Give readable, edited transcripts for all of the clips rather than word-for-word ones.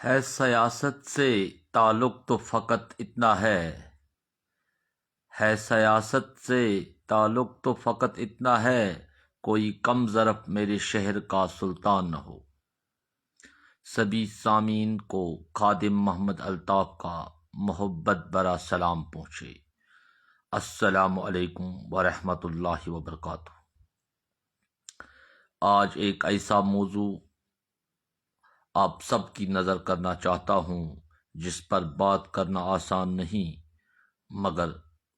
ہے سیاست سے تعلق تو فقط اتنا ہے سیاست سے تعلق تو فقط اتنا ہے، کوئی کم ظرف میرے شہر کا سلطان نہ ہو۔ سبھی سامعین کو خادم محمد الطاف کا محبت برا سلام پہنچے۔ السلام علیکم ورحمۃ اللہ وبرکاتہ۔ آج ایک ایسا موضوع آپ سب کی نظر کرنا چاہتا ہوں جس پر بات کرنا آسان نہیں مگر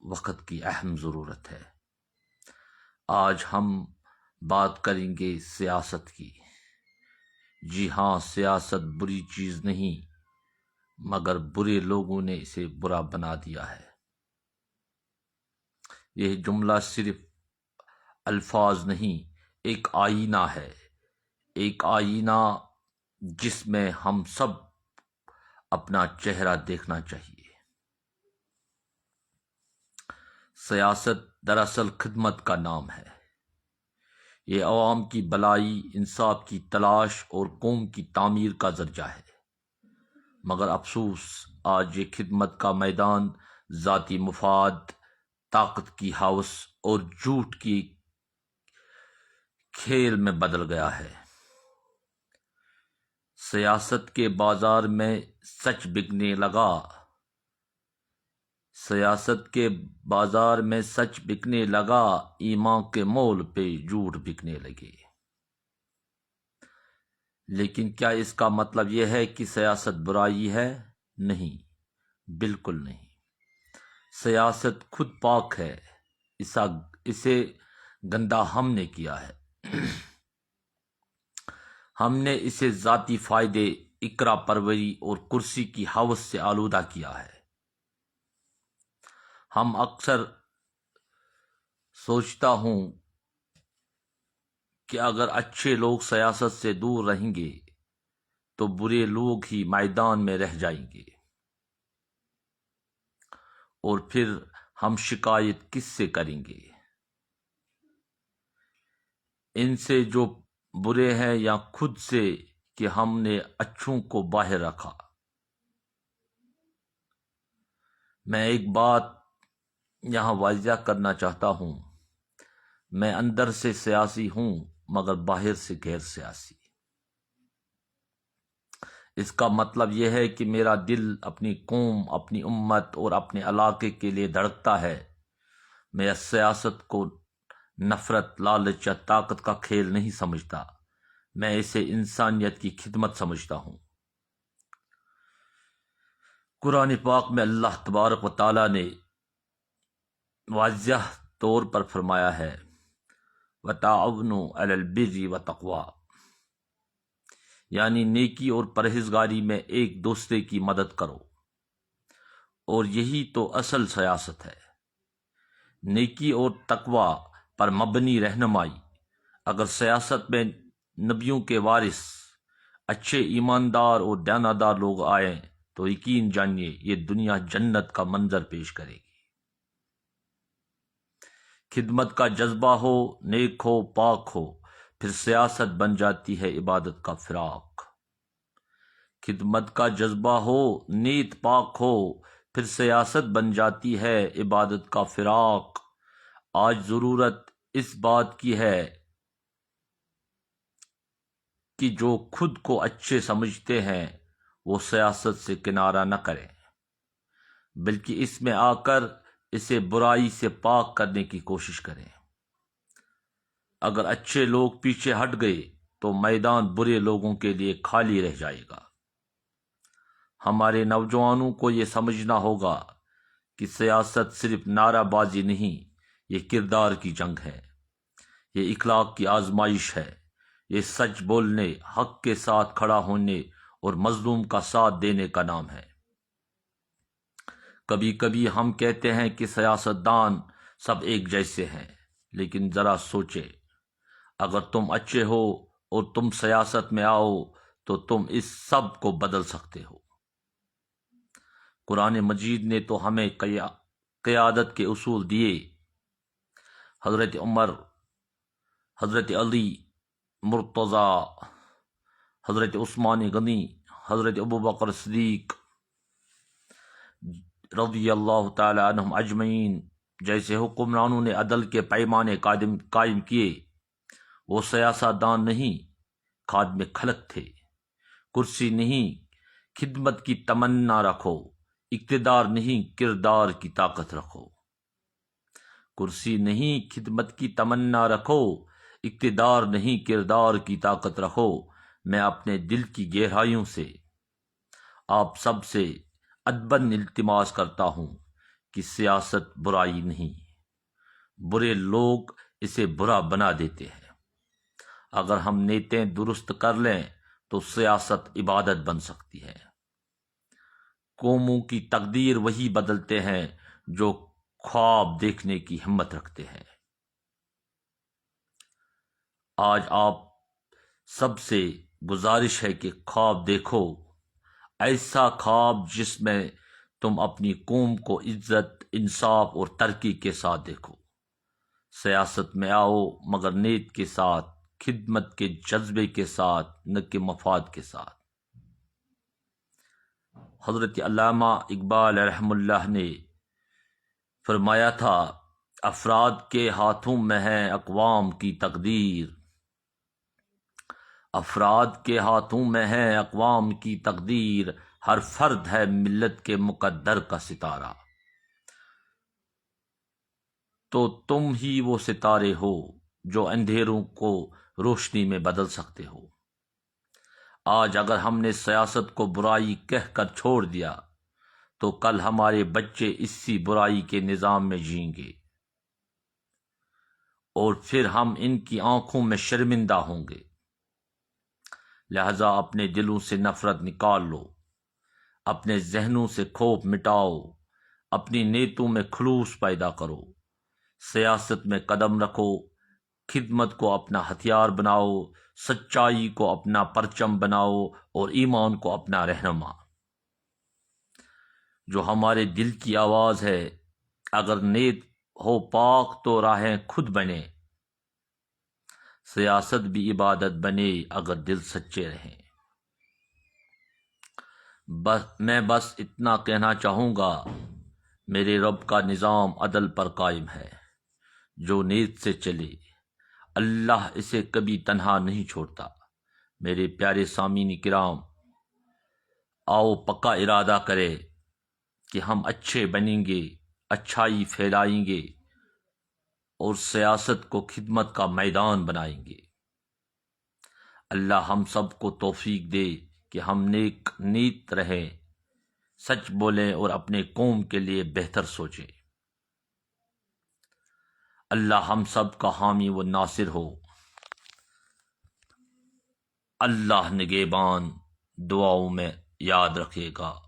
وقت کی اہم ضرورت ہے۔ آج ہم بات کریں گے سیاست کی۔ جی ہاں، سیاست بری چیز نہیں مگر برے لوگوں نے اسے برا بنا دیا ہے۔ یہ جملہ صرف الفاظ نہیں، ایک آئینہ ہے، ایک آئینہ جس میں ہم سب اپنا چہرہ دیکھنا چاہیے۔ سیاست دراصل خدمت کا نام ہے۔ یہ عوام کی بھلائی، انصاف کی تلاش اور قوم کی تعمیر کا ذریعہ ہے۔ مگر افسوس، آج یہ خدمت کا میدان ذاتی مفاد، طاقت کی ہوس اور جھوٹ کی کھیل میں بدل گیا ہے۔ سیاست کے بازار میں سچ بکنے لگا، سیاست کے بازار میں سچ بکنے لگا، ایمان کے مول پہ جھوٹ بکنے لگے۔ لیکن کیا اس کا مطلب یہ ہے کہ سیاست برائی ہے؟ نہیں، بالکل نہیں۔ سیاست خود پاک ہے، اسے گندا ہم نے کیا ہے۔ ہم نے اسے ذاتی فائدے، اقرا پروری اور کرسی کی ہوس سے آلودہ کیا ہے۔ ہم اکثر سوچتا ہوں کہ اگر اچھے لوگ سیاست سے دور رہیں گے تو برے لوگ ہی میدان میں رہ جائیں گے، اور پھر ہم شکایت کس سے کریں گے؟ ان سے جو برے ہیں یا خود سے کہ ہم نے اچھوں کو باہر رکھا؟ میں ایک بات یہاں واضح کرنا چاہتا ہوں، میں اندر سے سیاسی ہوں مگر باہر سے غیر سیاسی۔ اس کا مطلب یہ ہے کہ میرا دل اپنی قوم، اپنی امت اور اپنے علاقے کے لیے دھڑکتا ہے۔ میں سیاست کو نفرت، لالچ یا طاقت کا کھیل نہیں سمجھتا، میں اسے انسانیت کی خدمت سمجھتا ہوں۔ قرآن پاک میں اللہ تبارک و تعالی نے واضح طور پر فرمایا ہے وَتَعَاوَنُوا عَلَى الْبِرِّ وَالتَّقْوَىٰ، یعنی نیکی اور پرہیزگاری میں ایک دوسرے کی مدد کرو، اور یہی تو اصل سیاست ہے، نیکی اور تقویٰ پر مبنی رہنمائی۔ اگر سیاست میں نبیوں کے وارث، اچھے ایماندار اور دیانتدار لوگ آئیں تو یقین جانیے یہ دنیا جنت کا منظر پیش کرے گی۔ خدمت کا جذبہ ہو، نیک ہو، پاک ہو، پھر سیاست بن جاتی ہے عبادت کا فراق۔ خدمت کا جذبہ ہو، نیت پاک ہو، پھر سیاست بن جاتی ہے عبادت کا فراق۔ آج ضرورت اس بات کی ہے کہ جو خود کو اچھے سمجھتے ہیں وہ سیاست سے کنارہ نہ کریں، بلکہ اس میں آ کر اسے برائی سے پاک کرنے کی کوشش کریں۔ اگر اچھے لوگ پیچھے ہٹ گئے تو میدان برے لوگوں کے لیے خالی رہ جائے گا۔ ہمارے نوجوانوں کو یہ سمجھنا ہوگا کہ سیاست صرف نعرہ بازی نہیں، یہ کردار کی جنگ ہے، یہ اخلاق کی آزمائش ہے، یہ سچ بولنے، حق کے ساتھ کھڑا ہونے اور مظلوم کا ساتھ دینے کا نام ہے۔ کبھی کبھی ہم کہتے ہیں کہ سیاستدان سب ایک جیسے ہیں، لیکن ذرا سوچے، اگر تم اچھے ہو اور تم سیاست میں آؤ تو تم اس سب کو بدل سکتے ہو۔ قرآن مجید نے تو ہمیں قیادت کے اصول دیے۔ حضرت عمر، حضرت علی، مرتضیٰ، حضرت عثمان غنی، حضرت ابو بکر صدیق رضی اللہ تعالی عنہم اجمعین جیسے حکمرانوں نے عدل کے پیمانے قائم کیے، وہ سیاست دان نہیں، خادم خلق تھے۔ کرسی نہیں، خدمت کی تمنا رکھو، اقتدار نہیں، کردار کی طاقت رکھو۔ کرسی نہیں، خدمت کی تمنا رکھو، اقتدار نہیں، کردار کی طاقت رکھو۔ میں اپنے دل کی گہرائیوں سے آپ سب سے ادباً التماس کرتا ہوں کہ سیاست برائی نہیں، برے لوگ اسے برا بنا دیتے ہیں۔ اگر ہم نیتیں درست کر لیں تو سیاست عبادت بن سکتی ہے۔ قوموں کی تقدیر وہی بدلتے ہیں جو خواب دیکھنے کی ہمت رکھتے ہیں۔ آج آپ سب سے گزارش ہے کہ خواب دیکھو، ایسا خواب جس میں تم اپنی قوم کو عزت، انصاف اور ترقی کے ساتھ دیکھو۔ سیاست میں آؤ مگر نیت کے ساتھ، خدمت کے جذبے کے ساتھ، نہ کہ مفاد کے ساتھ۔ حضرت علامہ اقبال رحم اللہ نے فرمایا تھا، افراد کے ہاتھوں میں ہے اقوام کی تقدیر، افراد کے ہاتھوں میں ہے اقوام کی تقدیر، ہر فرد ہے ملت کے مقدر کا ستارہ۔ تو تم ہی وہ ستارے ہو جو اندھیروں کو روشنی میں بدل سکتے ہو۔ آج اگر ہم نے سیاست کو برائی کہہ کر چھوڑ دیا تو کل ہمارے بچے اسی برائی کے نظام میں جئیں گے اور پھر ہم ان کی آنکھوں میں شرمندہ ہوں گے۔ لہذا اپنے دلوں سے نفرت نکال لو، اپنے ذہنوں سے کھوپ مٹاؤ، اپنی نیتوں میں خلوص پیدا کرو، سیاست میں قدم رکھو، خدمت کو اپنا ہتھیار بناؤ، سچائی کو اپنا پرچم بناؤ اور ایمان کو اپنا رہنما۔ جو ہمارے دل کی آواز ہے، اگر نیت ہو پاک تو راہیں خود بنے، سیاست بھی عبادت بنے اگر دل سچے رہیں۔ میں بس اتنا کہنا چاہوں گا، میرے رب کا نظام عدل پر قائم ہے۔ جو نیت سے چلے اللہ اسے کبھی تنہا نہیں چھوڑتا۔ میرے پیارے سامعین کرام، آؤ پکا ارادہ کرے کہ ہم اچھے بنیں گے، اچھائی پھیلائیں گے اور سیاست کو خدمت کا میدان بنائیں گے۔ اللہ ہم سب کو توفیق دے کہ ہم نیک نیت رہیں، سچ بولیں اور اپنے قوم کے لیے بہتر سوچیں۔ اللہ ہم سب کا حامی و ناصر ہو۔ اللہ نگہبان، دعاؤں میں یاد رکھے گا۔